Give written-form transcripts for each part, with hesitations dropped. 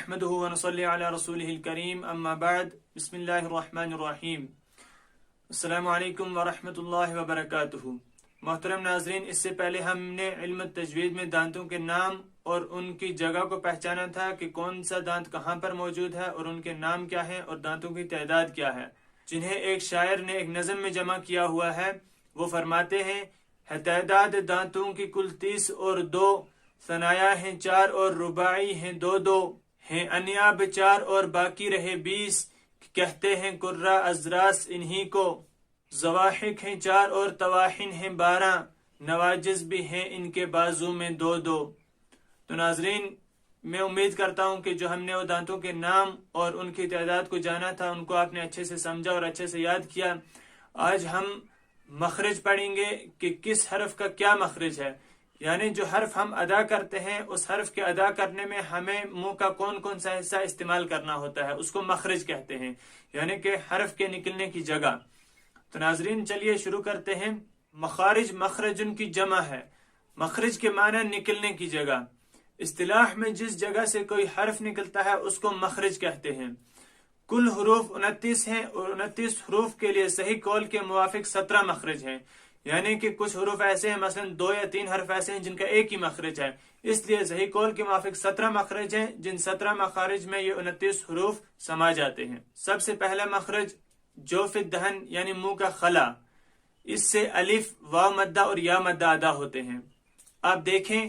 نحمده ونصلي على رسوله الكريم اما بعد بسم اللہ الرحمن الرحیم السلام علیکم ورحمۃ اللہ وبرکاتہ۔ محترم ناظرین، اس سے پہلے ہم نے علم تجوید میں دانتوں کے نام اور ان کی جگہ کو پہچانا تھا کہ کون سا دانت کہاں پر موجود ہے اور ان کے نام کیا ہیں اور دانتوں کی تعداد کیا ہے، جنہیں ایک شاعر نے ایک نظم میں جمع کیا ہوا ہے۔ وہ فرماتے ہیں، ہے تعداد دانتوں کی کل 30 اور 2، ثنایا ہیں 4 اور رباعی ہیں 2 ہیں انیاب 4 اور باقی رہے 20، کہتے ہیں قرہ ازراس انہی کو، زواحق ہیں 4 اور تواحن ہیں 12، نواجز بھی ہیں ان کے بازو میں 2۔ تو ناظرین، میں امید کرتا ہوں کہ جو ہم نے وہ دانتوں کے نام اور ان کی تعداد کو جانا تھا ان کو آپ نے اچھے سے سمجھا اور اچھے سے یاد کیا۔ آج ہم مخرج پڑھیں گے کہ کس حرف کا کیا مخرج ہے، یعنی جو حرف ہم ادا کرتے ہیں اس حرف کے ادا کرنے میں ہمیں منہ کا کون کون سا حصہ استعمال کرنا ہوتا ہے، اس کو مخرج کہتے ہیں، یعنی کہ حرف کے نکلنے کی جگہ۔ تو ناظرین چلیے شروع کرتے ہیں۔ مخارج مخرجن کی جمع ہے، مخرج کے معنی نکلنے کی جگہ۔ اصطلاح میں جس جگہ سے کوئی حرف نکلتا ہے اس کو مخرج کہتے ہیں۔ کل حروف 29 ہیں اور 29 حروف کے لیے صحیح قول کے موافق 17 مخرج ہیں، یعنی کہ کچھ حروف ایسے ہیں، مثلا 2 یا 3 حرف ایسے ہیں جن کا ایک ہی مخرج ہے، اس لیے صحیح قول کے موافق 17 مخرج ہیں، جن 17 مخارج میں یہ 29 حروف سما جاتے ہیں۔ سب سے پہلا مخرج جوف الدہن یعنی منہ کا خلا، اس سے الف، واو مدہ اور یا مدہ ادا ہوتے ہیں۔ آپ دیکھیں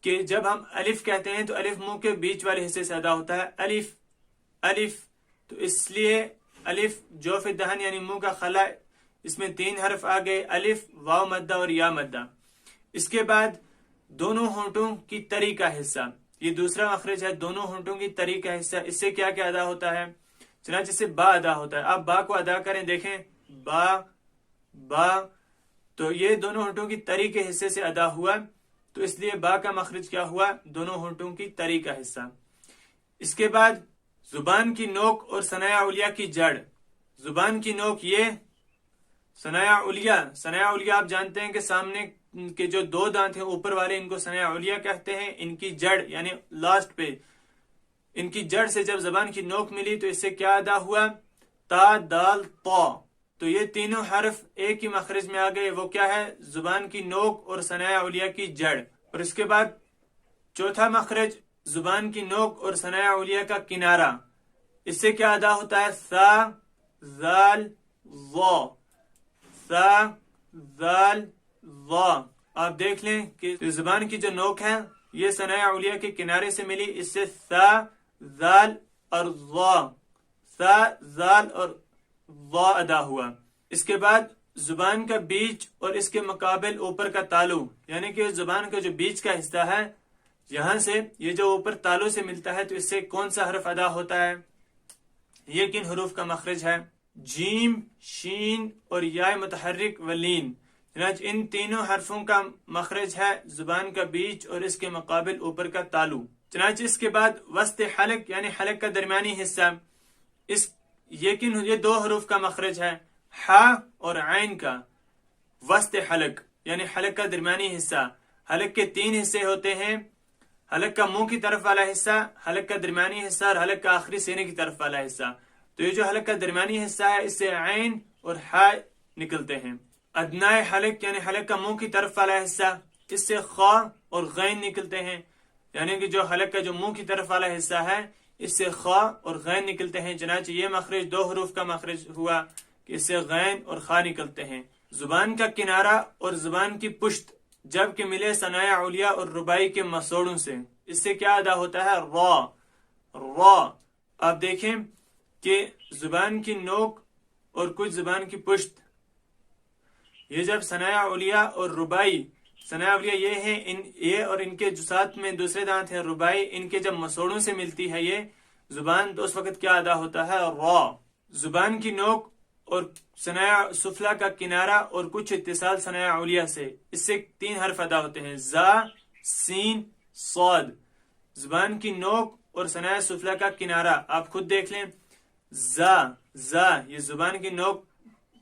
کہ جب ہم الف کہتے ہیں تو الف منہ کے بیچ والے حصے سے ادا ہوتا ہے، الف الف، تو اس لیے الف جوف الدہن یعنی منہ کا خلا، اس میں 3 حرف آ گئے، الف، واو مدہ اور یا مدہ۔ اس کے بعد دونوں ہونٹوں کی تری کا حصہ، یہ دوسرا مخرج ہے، دونوں ہونٹوں کی تری کا حصہ، اس سے کیا کیا ادا ہوتا ہے؟ چنانچہ سے با ادا ہوتا ہے۔ آپ با کو ادا کریں، دیکھیں با با، تو یہ دونوں ہونٹوں کی تری کے حصے سے ادا ہوا، تو اس لیے با کا مخرج کیا ہوا؟ دونوں ہونٹوں کی تری کا حصہ۔ اس کے بعد زبان کی نوک اور ثنایا علیہ کی جڑ۔ زبان کی نوک یہ ثنایا علیہ آپ جانتے ہیں کہ سامنے کے جو 2 دانت ہیں اوپر والے، ان کو ثنایا علیہ کہتے ہیں۔ ان کی جڑ یعنی لاسٹ پہ، ان کی جڑ سے جب زبان کی نوک ملی تو اس سے کیا ادا ہوا؟ تا دال طا، تو یہ تینوں حرف ایک ہی مخرج میں آ گئے۔ وہ کیا ہے؟ زبان کی نوک اور ثنایا علیہ کی جڑ۔ اور اس کے بعد چوتھا مخرج زبان کی نوک اور ثنایا علیہ کا کنارہ، اس سے کیا ادا ہوتا ہے؟ ثا ذال ظا، ثا ذال ظا۔ آپ دیکھ لیں کہ زبان کی جو نوک ہے یہ ثنایا علیہ کے کنارے سے ملی، اس سے ثا ذال اور ظا، ثا ذال اور ظا ادا ہوا۔ اس کے بعد زبان کا بیچ اور اس کے مقابل اوپر کا تالو، یعنی کہ زبان کا جو بیچ کا حصہ ہے، یہاں سے یہ جو اوپر تالو سے ملتا ہے، تو اس سے کون سا حرف ادا ہوتا ہے؟ یہ کن حروف کا مخرج ہے؟ جیم، شین اور یا متحرک و لین۔ چنانچہ ان تینوں حرفوں کا مخرج ہے زبان کا بیچ اور اس کے مقابل اوپر کا تالو۔ چنانچہ اس کے بعد وسط حلق یعنی حلق کا درمیانی حصہ، یہ 2 حروف کا مخرج ہے، حا اور عین کا۔ وسط حلق یعنی حلق کا درمیانی حصہ، حلق کے 3 حصے ہوتے ہیں، حلق کا منہ کی طرف والا حصہ، حلق کا درمیانی حصہ اور حلق کا آخری سینے کی طرف والا حصہ۔ تو یہ جو حلق کا درمیانی حصہ ہے اس سے عین اور حا نکلتے ہیں۔ ادنائے حلق یعنی حلق کا منہ کی طرف والا حصہ، اس سے خا اور غین نکلتے ہیں، یعنی کہ جو حلق کا جو منہ کی طرف والا حصہ ہے اس سے خا اور غین نکلتے ہیں۔ چنانچہ یہ مخرج 2 حروف کا مخرج ہوا کہ اس سے غین اور خا نکلتے ہیں۔ زبان کا کنارہ اور زبان کی پشت جب کہ ملے ثنایا علیہ اور رباعی کے مسوڑوں سے، اس سے کیا ادا ہوتا ہے؟ را را۔ آپ دیکھیں کہ زبان کی نوک اور کچھ زبان کی پشت، یہ جب ثنایا علیہ اور رباعی، ثنایا علیہ یہ ہیں، یہ اور ان کے جو ساتھ میں دوسرے دانت ہیں رباعی، ان کے جب مسوڑوں سے ملتی ہے یہ زبان، تو اس وقت کیا ادا ہوتا ہے؟ را۔ زبان کی نوک اور ثنایا سفلا کا کنارہ اور کچھ اتصال ثنایا علیہ سے، اس سے 3 حرف ادا ہوتے ہیں، زا، سین، صاد۔ زبان کی نوک اور ثنایا سفلا کا کنارہ آپ خود دیکھ لیں، زا یہ زبان کی نوک